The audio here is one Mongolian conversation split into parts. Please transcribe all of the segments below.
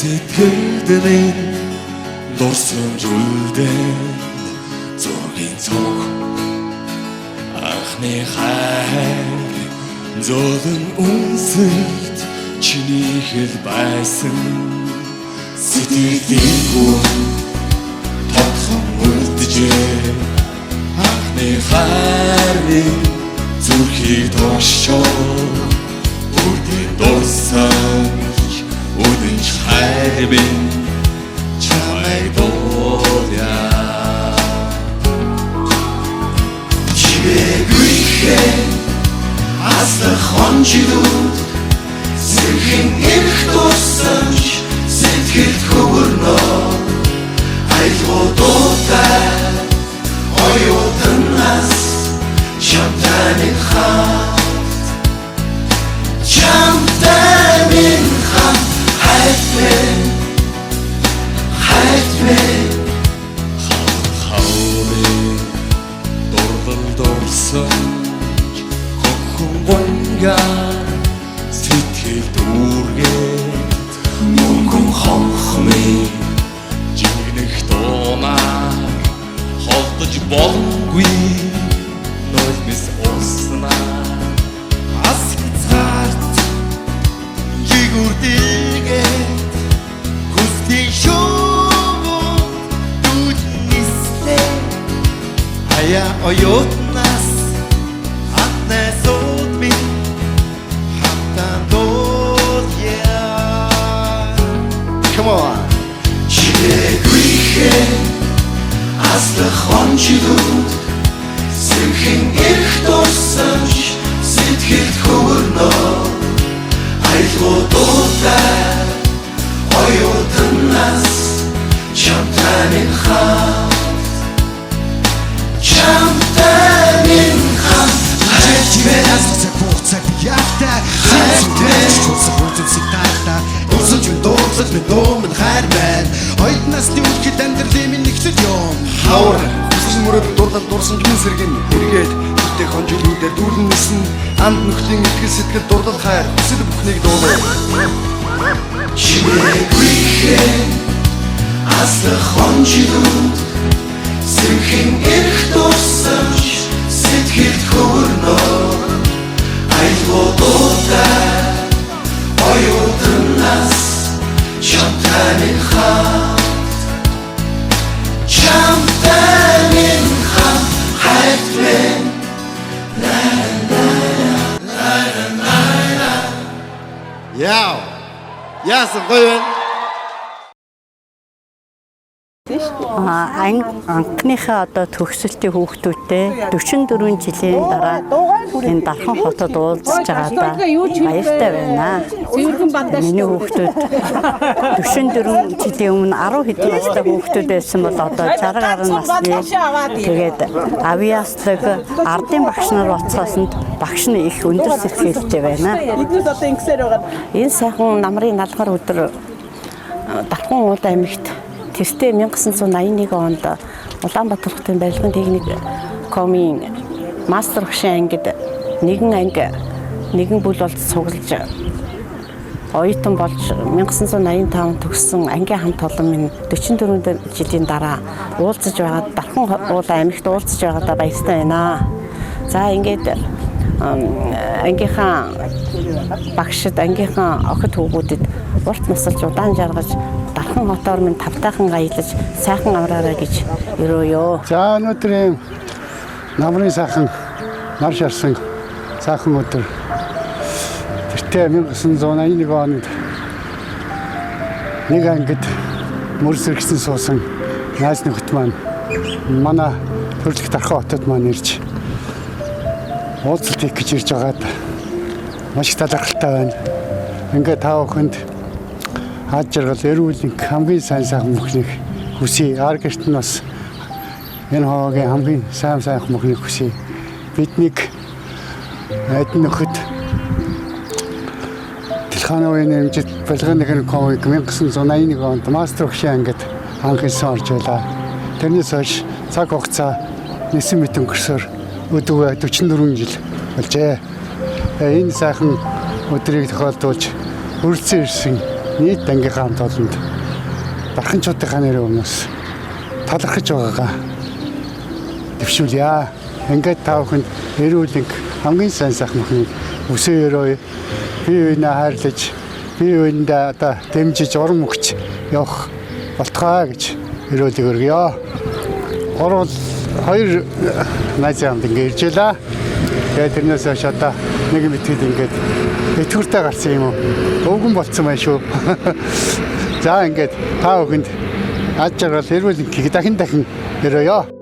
Сэтгэлд минь дурсан зүйлдэн зургийн цог анхны хайр зовлон үнсэлт чиний хэл байсан сэтгэлийн гүн тодхон үлдэжээ анхны хайрын зүрхийг тошчоо үрдэн дурсан Udinch хайрын чамайг дуулъя Чигүйхээ аслах хонжидууд Сэрхэн эрх тусамж сэтгэлд хөвөрнөө Айлгуудуудаа оюутанаас чамтай минь хамт Чамтай минь хамт Хаврын дурдал дурсамж хоххон гонгаар сэтгэл дүүргээд мөнгөн хонхны жигнэх доонаар холдож болонгүй нойлмис уснаа ас хязгаарт жигүрдийгээд хүсдий шоу дүүнислээ ая оюутнаас атнасууд минь хамтан дуулъя Come on Чигүйхээ аслах хонжидууд Сэрхэн эрх тусамж сэтгэлд хөвөрнөө Айлгуудуудаа оюутанаас чамтай минь хамт Чамтай минь хамт Хайртай асууцаг буцаг яахтай Хайртай чулсаг үзэмсэг тайлтай Дурсаж минь дууцаж минь дуу минь хайр байна Хоёрнаас дүүхэд амьдралын минь нэгцэл юм Хавар хүсэл мөрөд дурдал дурсан юм сэргэн Үргээд бүртээ хонжилүүдээр дүүрэн нисэн Анд нөхлийн итгэл сэтгэл дурдал хайр Хүсэл бүхнийг дуулаа Чигүйхээ аслах хонжидууд Сэрхэн эрх тусамж сэтгэлд хөвөрнөө Айлгуудуудаа оюутанаас чамтай минь хамт Чамтай минь хамт хайртай Яа яасан гоё анхныхаа одоо төгсөлтийн хүүхдүүдтэй 44 жилийн дараа энэ Дархан хотод уулзж байгаадаа баяртай байна. Миний хүүхдүүд 44 жилийн өмнө 10 хэдэн настай хүүхдүүд байсан бол одоо 60 гаруй насны тэгээд авиаслаг ардын багш нар уцаасанд багш нь их өндөр сэтгэлтэй байна. Энэ сайхан намрын налгаар өдөр Дархан уул аймагт Тэстэй 1981 онд Улаанбаатар хотын барилгын техник комын мастер багшийн ангид нэгэн бүл болж цуглаж оюутан болж 1985 төгссөн ангийн хамт олон минь 44 жилийн дараа уулзаж байгаад Дархан уул аймагт уулзаж байгаадаа баяртай байна. За ингээд ангийнхаа багшид ангийнхаа охид хүүгүүдэд урт насалж удаан жаргаж Дархан хотоор минь тавтайхан аялаж сайхан амраарай гэж өрөөё. За өнөөдрийн намрын сайхан нар шарсан сайхан өдөр. Тэртээ 1981 онд нэг ангид мөрс ирсэн суусан найз нөхд маань манай төрөлх Дархан хотод маань ирж уулзалт хийх гэж ирж байгаад маш их талархалтай байна. Ингээ та бүхэнд хаад жаргал эрүүл хамгийн сайн сайхан мөхнийг хүсье. Аргэрт нь бас энэ хоогийн хамгийн сайн сайхан мөхнийг хүсье. Биднийг эдэн нөхөд Дэлхааны нэмжит балгын комыг 1981 онд мастер багшийн ангид анх ирсэн орж байлаа. Тэрнээс хойш цаг хугацаа нисэн мэт өнгөрсөөр өдөө 44 жил болжээ. Энэ сайхан өдрийг тохиолдуулж үргэлжлэн ирсэн нийт ангийнхаа хамт олонд дарханчуудынхаа нэрийн өмнөөс талархаж байгаагаа дэвшүүлье. Ингээд та бүхэнд эрүүл энх хамгийн сайн сайхан мөхнийг өсөөрөө бие биенээ хайрлаж бие биендээ одоо дэмжиж урам өгч явах болтгоо гэж эрүүлэг өргөё. Гурвал 2 найзын хамт ингээд иржээлээ. Тэгээд тэрнээс хойш одоо нэг мэтгэд ингээд итгэвртэй гарсан юм уу? Өвгөн болцсон байх шүү. За ингээд та бүхэнд аж аргал эрүүл энхийг дахин өрөөё.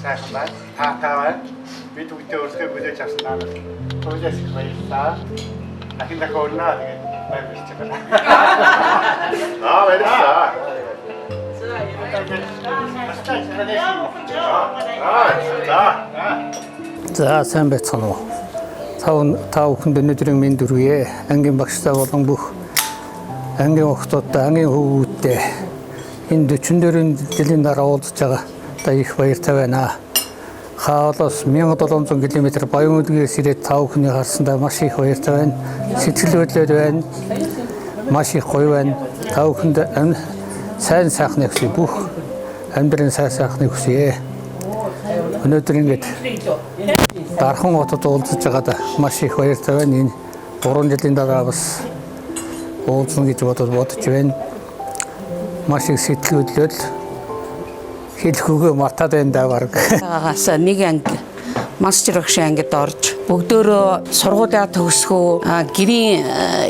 сайхан байна. Таатай байна. Бид бүгдээ өөрсдөө хүлээж авсан аа. Туйлаас их баярлалаа. Дахин өрнөө тэгээд баярлж байна. Баярлалаа. За сайн байцгаана уу. Та бүхэнд өнөөдрийн мэнд хүргэе. Ангийн багштай болон бүх ангийн охтуудтай, ангийн хөвгүүдтэй энэ 44 жилийн дараа уулзж байгаа та их баяртай байна. Хаалаас 1700 км баян үлгээс ирээд та бүхний харсандаа маш их баяртай байна. Сэтгэл хөдлөд байна. Маш их гоё байна. Та бүхэнд сайн сайхны хүсье бүх амьдрын сайн сайхны хүсье. Өнөөдөр ингэж Дархан хотод уулзж байгаад маш их баяртай байна. Энэ 3 жилийн дараа бас уулзна гэж бодож байна. Маш их сэтгэл хөдлөл хэлэх үгээ мартаад байна да баг. Агаас нэг анги мастер багшийн ангид орж бүгдөө сургуулиа төгсгөө гэрийн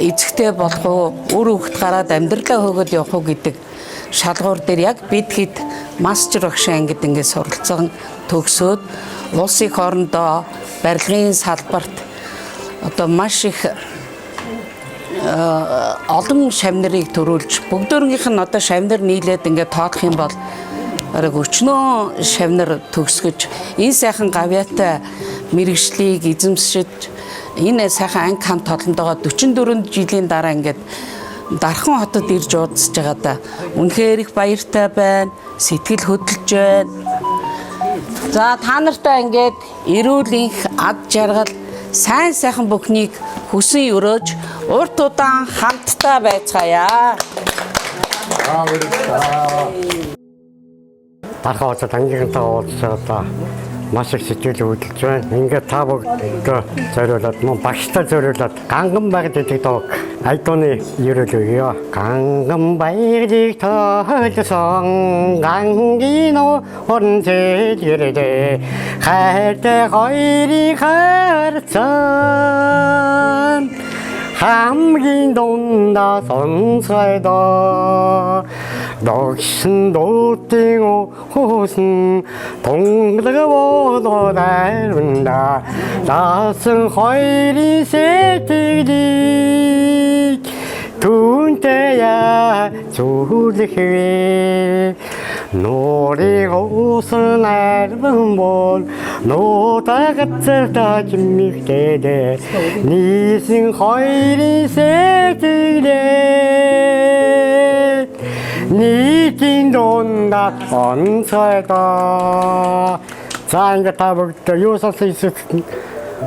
эзэгтэй болох уу өөр хүүхэд гараад амьдралаа хөөгд явах уу гэдэг шалгуур дээр яг бид хэд мастер багшийн ангид ингээд суралцсан төгсөөд улсын хоорондоо барилгын салбарт одоо маш их олон шавнарыг төрүүлж бүгдөрнгийнх нь одоо шавнар нийлээд ингээд тоодох юм бол ариг өчнөө шавнар төгсгөж энэ сайхан гавьяатай мэрэгжлийг эзэмшиж энэ сайхан анги хамт толондоо 44 жилийн дараа ингээд Дархан хотод ирж уудсаж байгаа да. Үнэхээр их баяртай байна. Сэтгэл хөдлөж байна. За та нартай ингээд эрүүл энх ад жаргал сайн сайхан бүхнийг хүсэн өрөөж урт удаан хамтдаа байцгаая. Дархан хотод ангийнхантайгаа уулзаад маш их сэтгэл хөдлөж байна. Ингээд та бүгдөө зориулаад мөн багштай зориулаад ганган байгаад идэх дог айдууны ерөөл өгье. Ганган баярыг тоолсон гангийн орон зэлгэрдэ хайртай хоёрыг харцсан хамгийн дундаа сонсойдоо Догшин дуудын хөөсөн тунгалаг болоод айрванда даасан хоёрын сэтгэлийг түүнтэй яа зүлэхвэ Норыг уусан айрван бол нуудагацтай жимэгтэй нийсэн хоёрын сэтгэлийг нийтийн дундаа онцгойдоо. За ингээд та бүгд юу сонсон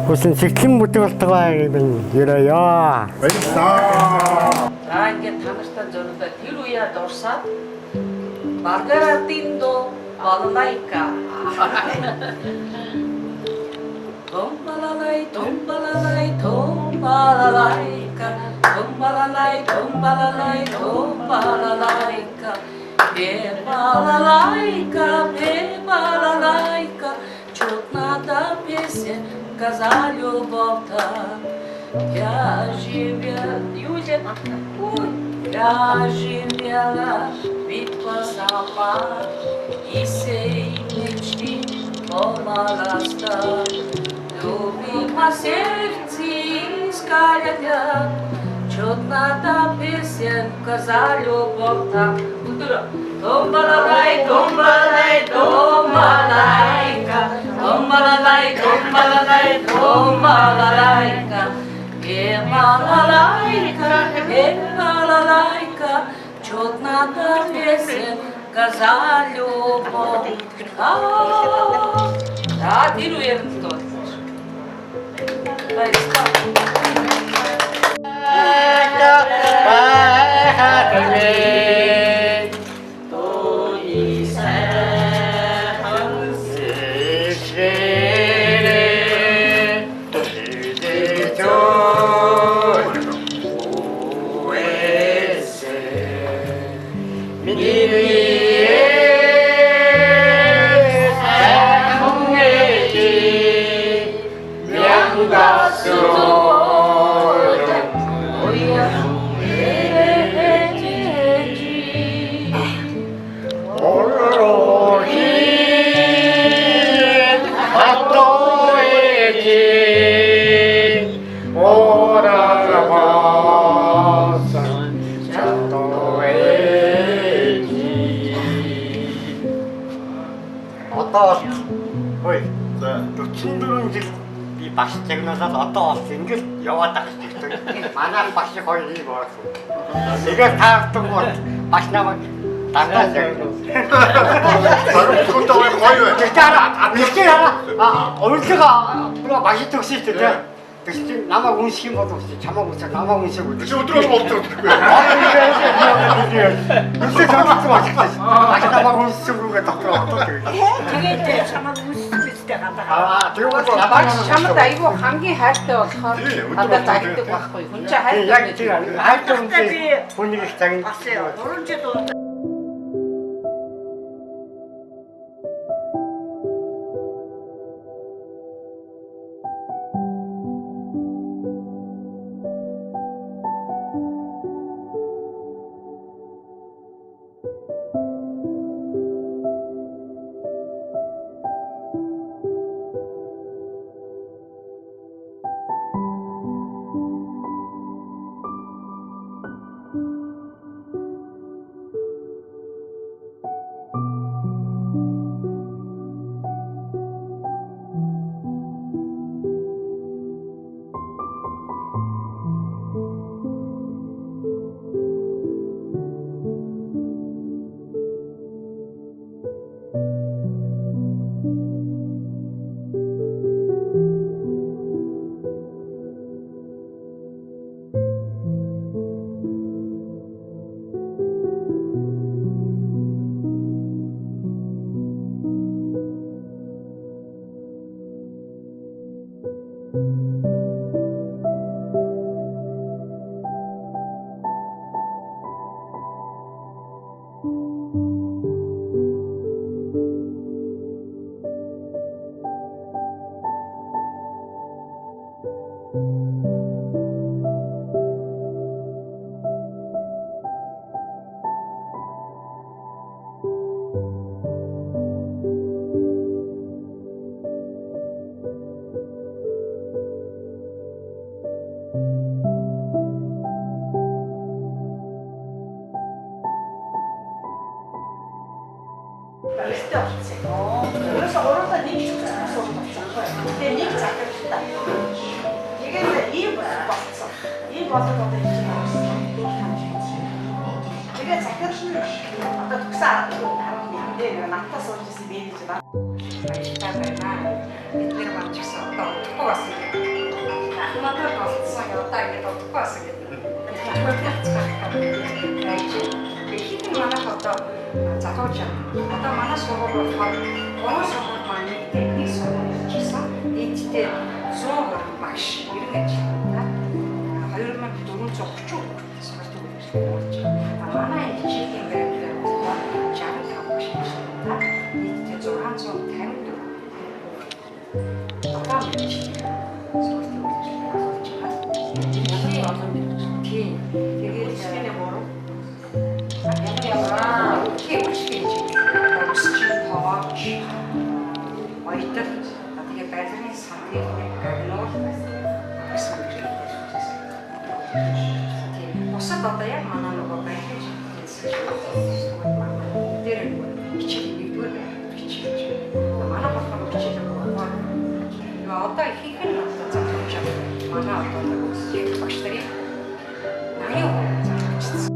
хүсэн сэтгэн бүтээгдэхүүн байгаад ерөөё. За ингээд та нартай зөвлөдөө тэр үеэ дурсаад Маргаратиндо балалайка. Tombalalai, tombalalai, tombalalaika. Tombalalai, tombalalai, tombalalaika. Пебалалайка, пебалалайка. Чудната песенка за любовь-то. Я живела битва сама, и сей мечты помогаста. Любима сердце искалядя, чудната песенка за любовь-то. Томбалалай, томбалалай, томбалалайка. Томбалалай, томбалалай, томбалалайка. Балалайка, балалайка, чудната песенка за любовь. Да, тиру ернто. Ой, 44 жил би багш загнуулаад одоо бас ингэж яваад байгаа шүү дээ. Манай багш хоёр ийм болсон. Тэгээд таардаг бол багш намайг дандаа загнуул. Баруун гоё бай. Тэгэхээр ойлголоо багш төгсөж шүү дээ. Тэгсэн намайг үнсэх юм бол чамайг үнсэх намайг үнсэх үү. Чи өдрөө болчихсон гэхгүй. Үнсэх сонирхсан багш. Багш намайг үнсэх үгээ дотроо одоо тэгээд. Тэгээд чамайг үнсэхтэй гадаа. Тэгээд Багш чамд айгүй хамгийн хайртай болохоор одоо загнадаг байхгүй. Хүн чинь хайртай. яг тийм хайртай үнсэх хүнийг их загнах. 3 жил дунд 그래서 오른손 닉 근데 닉 잡혔다. 이게 이 봤어. 이 봤어. 이게 잡혔으면 아까 독사 나름인데 나타서 지시 메리지다. 맛있다잖아. 이때 맞춰서 또 듣고 왔으니까. 나한테 가서 왔다 이게 또 듣고 왔으니까. 힘이 많아서 자동차. 아까 많아 소고로 어느 소고만이 technique 소고에서 이때 소고 마시 이런 게 있다. 하려면 돈을 좀 많아 이제 게 잘 하고 싶습니다. 이때 좀 템도 아까 되게 시간에 뭐로? 이게 무식이지. 스킨 더워. 어이들 어떻게 배드니 상태에 가는 Бусад одоо яг манай нөгөө байхаж дээр хичээл нэгдүгээр хичээж. Манай болохоор хичээл байгаа. Одоо ихэнх нь зохиолч манай одоо яг багш нарын 80% зохиолчсон.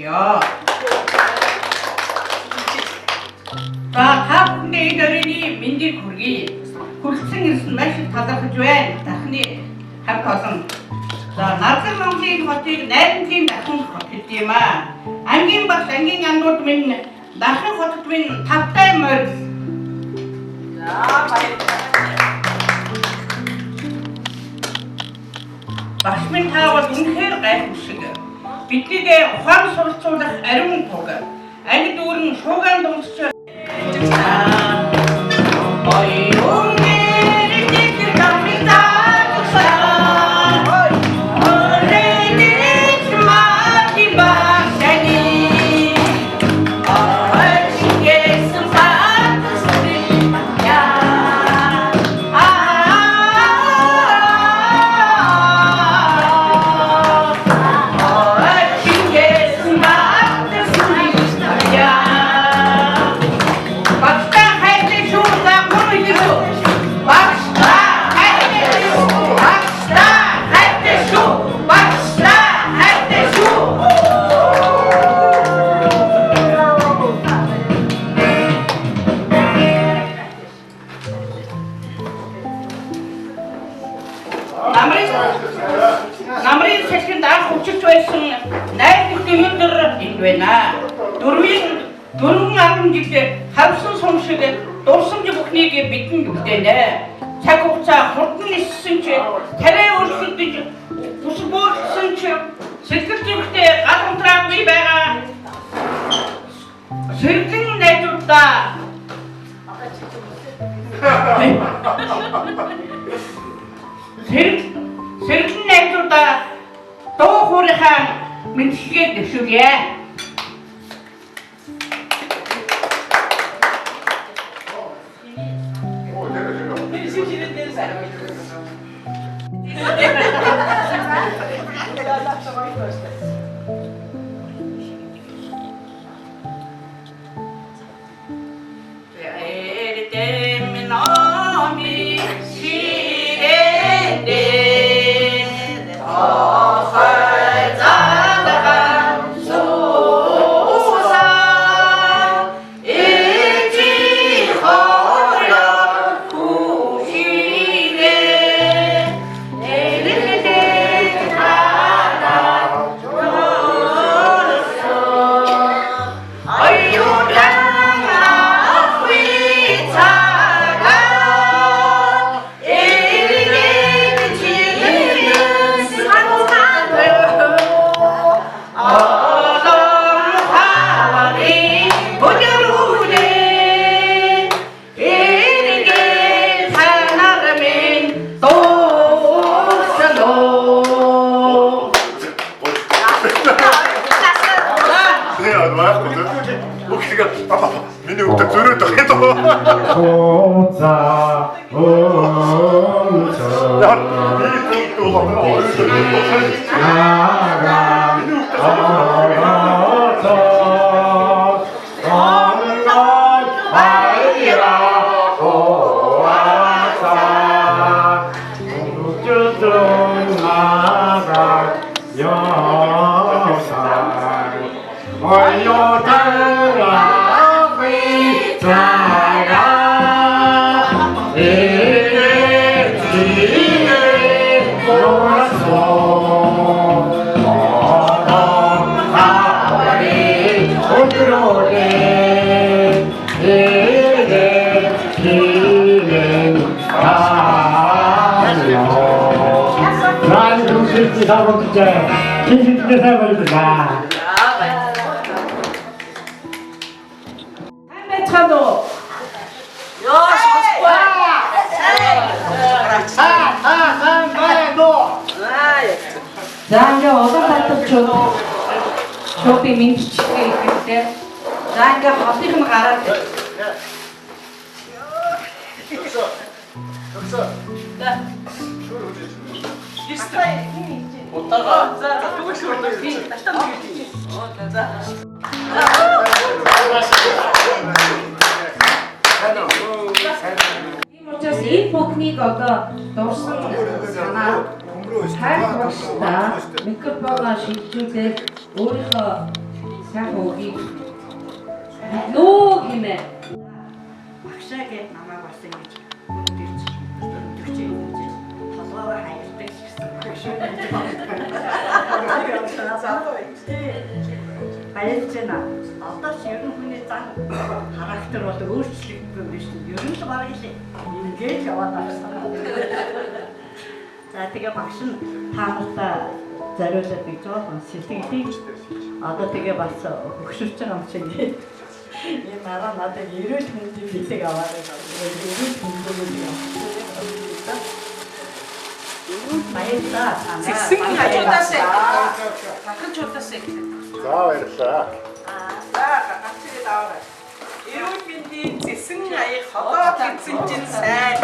있어요. та бүхний энэ мэндийг хүргэе. Хүрсэн ирсэн маш их талархаж байна. Дахны хамт олон. За Наргал Монголын хотыг найрамдлын дахин хот гэдэг юм аа. Ангийн багш ангийн янууд минь дахин хотод минь тавтай морь. За баярлалаа. Багш минь та бол үнэхээр гайхамшиг. Биднийг ухаан суралцуулах ариун туг. Анги дүүрэн шуугаан дуусч анх училж байсан найз нөхдөд өндөр энд байна. Дөрвөн 10 жилээр хавсан сум шиг дурсамж бүхнийг бидэнд үлдээнэ. Цаг хугацаа хурдан ниссэн ч тариа өрсөлдөж бүсбөөрсөн ч сэтгэл зүрхтэй гал унтраагүй байгаа. Сэргэн найзуудаа Сэргэн найзуудаа дуу хуурийнхаа мэдлэгээ дэвшүүлье. миний өгдө зөрөөд байгаа юм. За ингээ олон татварчууд шопинг мэдчихээ ихтэй. За ингээ хотыг нь гараад. Учраас энэ бүхнийг одоо дурсан санаа хайр багштай микрофоноо шилжүүлээд өөрийнхөө сайхан үгийг нөө гэмээр багшаа гэж намайг бас ингэж хүндэрч толгоогоо хайртай гэсэн багш. Баярлалаа. Одоо ч ер нь хүний зан характер бол өөрчлөгдсөн юм биш үү? Ер нь л бараг л ингэж яваад байна. За тэгээ багш нь таамаглаа зориулаад бий жоохон сэтгэлийг одоо тэгээ бас хөгшөрч байгаа юм чинь энэ мараа надад эрүүл мэндийн бэлэг аваад байна. Эрүүл мэндийн баярлалаа. Зэгсэн хажуудаасаа дахин чуулдаасаа гэх. За баярлалаа. За гацыг даавар. Эрүүл мэндийн зэгсэн аяг холоо тэнцэн чинь сайн.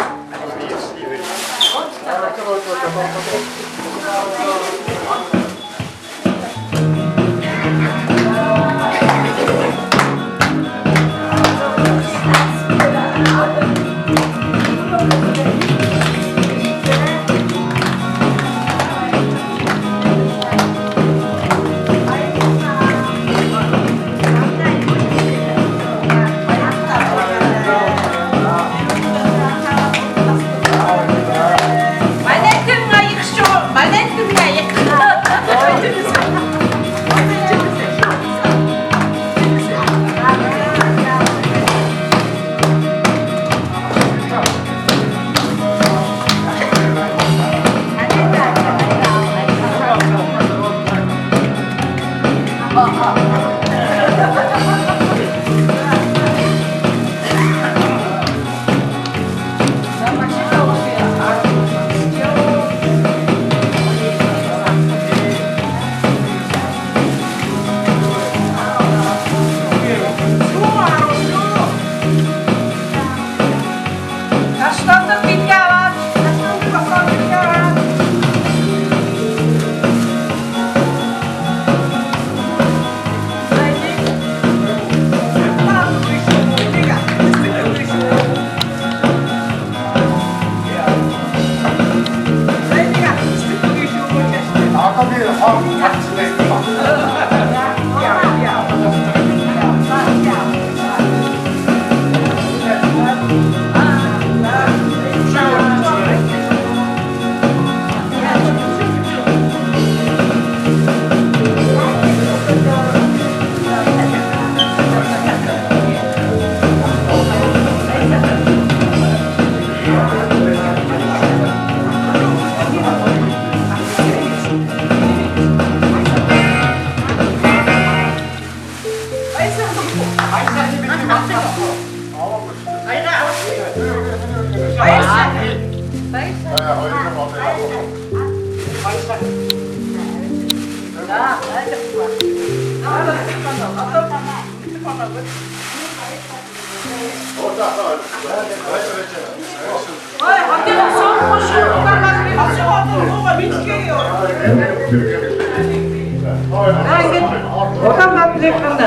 Улаанбаатарын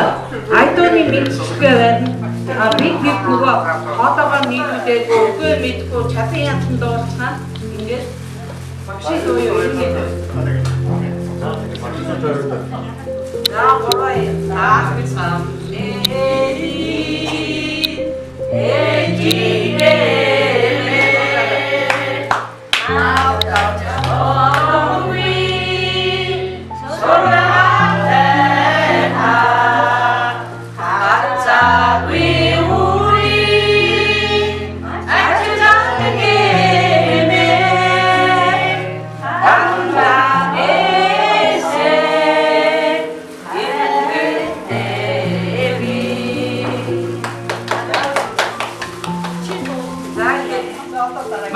айдууны мэдчилгээ байна. Бид нөгөө одоогоор нийлүүлээд үгүй мэдгүй чадан янзан дуулцгаа ингээд багшийн үеийн үеийн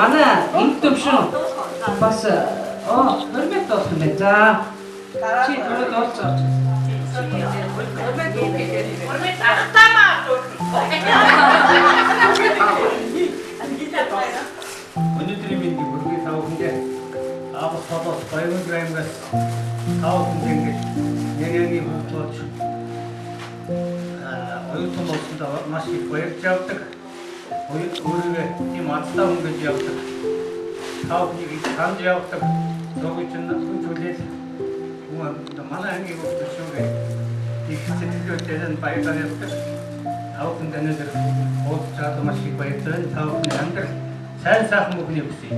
манай энэ төвшин бас хөрмөт болсон байна. За чи түрүү дуулцаач. Хөрмөт ахтамаа. Өнөөдрийн мэндийг хүргэе тав хүндээ аавс тодос баян граймгас тав хүндээ нэрийн хөвчөөч оюутан болсондоо маш их баярж авдаг. Өөрийгөө тийм азтай хүн гэж явдаг. Тав хүнийг хамж явдаг. Зогч хүлээл манай ангийн хөвчөөч их сэтгэлдээ баяраар явдаг. Тав хүндээ нэр уулзаад маш их баярлалаа. Тав хүний амьдрал сайн сайхан мөхний хүсье.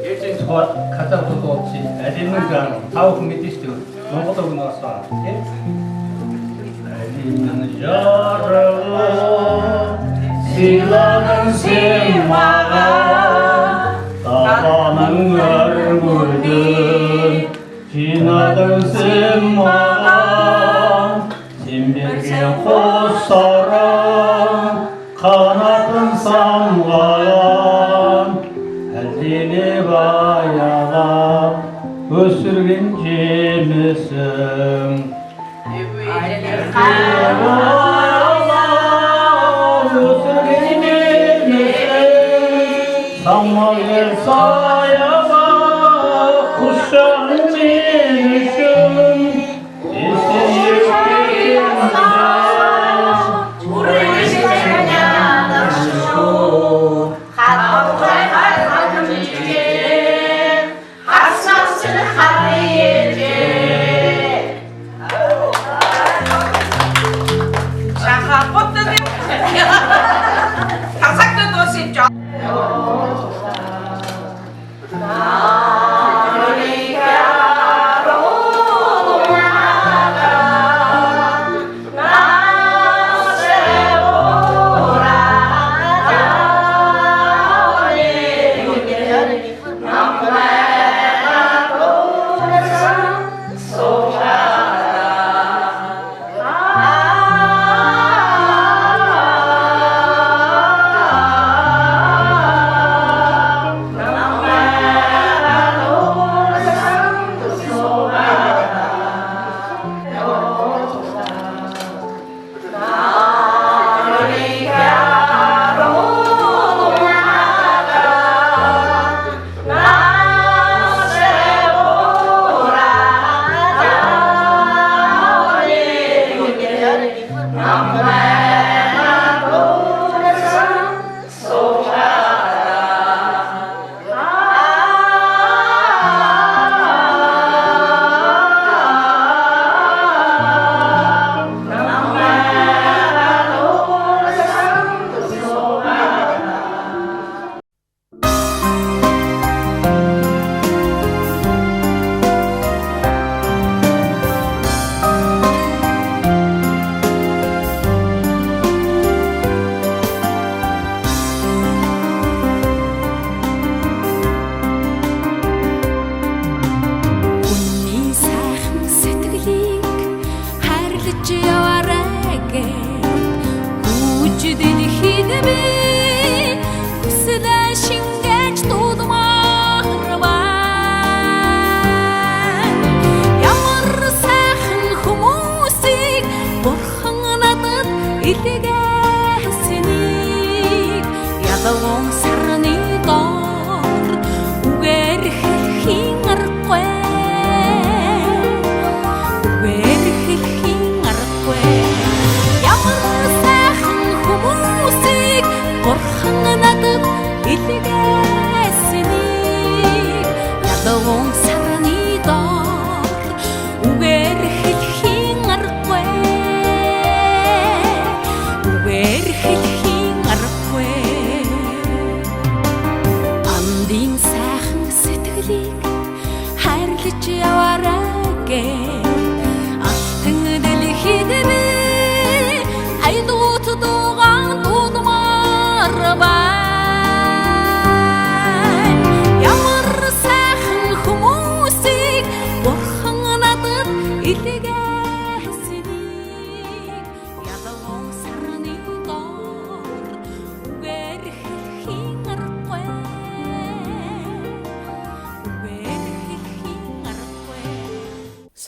Ээжийн тухай каталог дуулсан алимын ган тав хүн мэдээж шүү. Монгол өгнөөс аа тийм. Алимын жаргал силан симага тааман 얼굴들 지나던 샘마가 진백의 꽃사랑 가나던 삼가야 할리네 바야가 으스르긴 재밌음 으스르긴 재밌음 상막을 쌓여가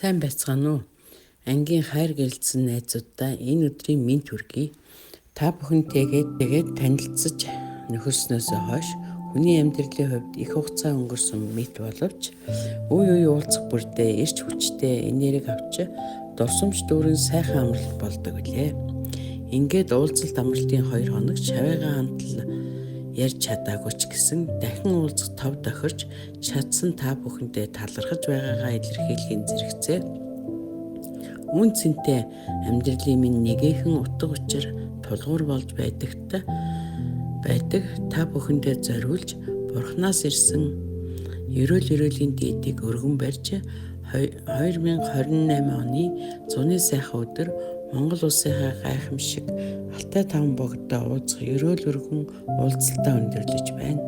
Сайн байцгаана уу? Ангийн хайр гэлцсэн найзуудаа энэ өдрийн мэнд хүргэе. Та бүхэнтэйгээ танилцж нөхөрснөөс хойш хүний амьдралын хувьд их хугацаа өнгөрсөн мэт боловч үе уулзах бүрдээ эрч хүчтэй энерги авч дурсамж дүүрэн сайхан амралт болдог үлээ. Ингээд уулзалт амралтын 2 хоног шавьяагаа хандлал ярьж чадаагүй ч гэсэн дахин уулзах 5 тохирч чадсан та бүхэндээ талархаж байгаагаа илэрхийлэхийн зэрэгцээ. Үн цэнтэй амьдралын минь нэгэхэн утга учир тулгуур болж байдаг та бүхэндээ зориулж Бурханаас ирсэн ерөөлийн дээдийг өргөн барьж 2028 оны зуны сайхан өдөр Монгол улсынхаа гайхамшиг Алтай таван богдоо уулзах ерөөл өргөн уулзалтаа өндөрлөж байна.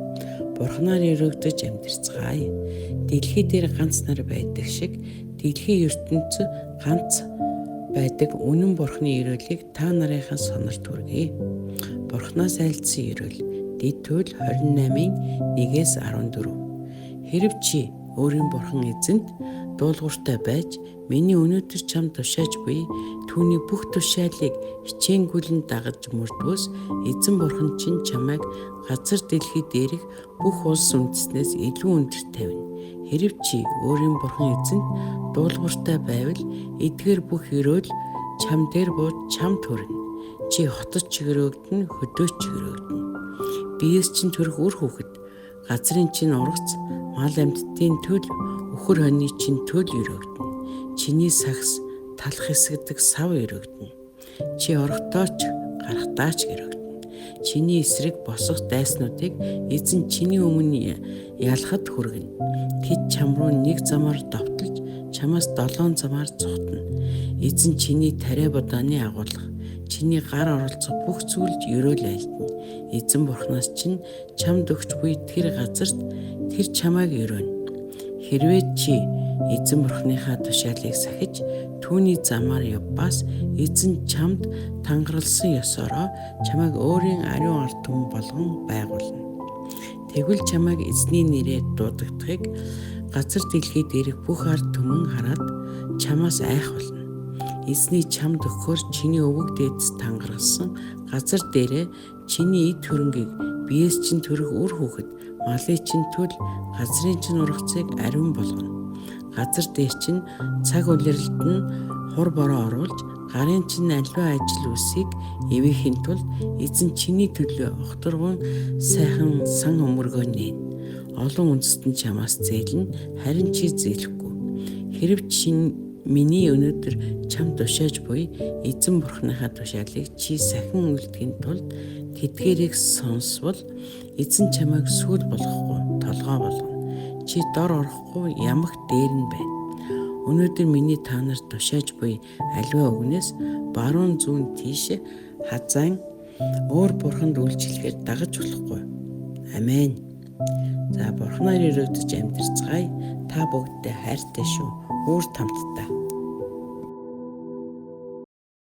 Бурханаар өргөдөж амьдарцгаая. Дэлхий дээр ганц нар байдаг шиг дэлхийн ертөнцийн ганц байдаг үнэн Бурханы ерөөлийг та нарынхаа сонорт хүргэе. Бурханаас айлдсан ерөөл Дэд Туйл 28-ын 1-14. Хэрв чи өөрийн Бурхан эзэнт дуулууртай байж миний өнөөдөр чамд тушааж буй түүний бүх тушаалыг хичээнгүйлэн дагаж мөрдвөөс эзэн Бурхан чинь чамайг газар дэлхий дээрх бүх улс үндэснээс илүү өндөр тавина. Хэрв чи өөрийн Бурхан эзэнт дуулууртай байвал эдгээр бүх ерөөл чам дээр бууж чамд хүрнэ. Чи хотод чигрөөгдөн хөдөөч чигрөөгдөн. Биес чинь төрөх үр хүүхэд газрын чинь ургац мал амьтдын төл өхөр хоньны чинь төл өрөөгдөн. Чиний сагс талах хэсэгдэг сав өрөөгдөн. Чи орохдооч гарахтаач өрөөгдөн. Чиний эсрэг босох дайснуудыг эзэн чиний өмнө ялахад хүргэнэ. Тэд чам руу нэг замаар довтолж чамаас 7 замаар цухтана. Эзэн чиний тариа будааны агуулга чиний гар оролцох бүх зүйлд ерөөл айлтна. Эзэн Бурханаас чинь чамд өгч буй тэр газарт тэр чамайг өрөөнө. Хэрвээ чи эзэн Бурханыхаа тушаалыг сахиж түүний замаар явбаас эзэн чамд тангаралсан ёсороо чамайг өөрийн ариун ард түмэн болгон байгуулна. Тэгвэл чамайг эзний нэрээр дуудагдахыг газар дэлхий дээрх бүх ард түмэн хараад чамаас айх болно. Эзний чамд өгөхөөр чиний өвөг дээдэс тангаралсан газар дээрээ чиний эд хөрөнгийг биес чинь төрөх үр хүүхэд малын чинь төл газрын чинь ургацыг ариун болгоно. Газар дээр чинь цаг улирлт нь хур бороо оруулж Гарын чинь аливаа ажил үсийг эвээхийн тулд эзэн чиний төлөө огторгон сайхан сан өмөргөө нээн. Олон үндэстэн чамаас зээлнэ, харин чи зээлэхгүй. Хэрв миний өнөөдөр чам тушааж буй эзэн бурхныхаа тушаалыг чи сахин үлдэхийн тулд тэдгээрийг сонсвол эзэн чамайг сүүл болгохгүй, толгой болгоно. Чи дор орохгүй, ямагт дээр нь байна. Өнөөдөр миний та нарт тушааж буй аливаа үгнээс баруун зүүн тийш хазаан өөр бурханд үйлчлэхээр дагаж болохгүй. Амен. За бурхнаар өрөөдөж амьдарцгаая. Та бүгдтэй хайртай шүү. Өөр тамттай.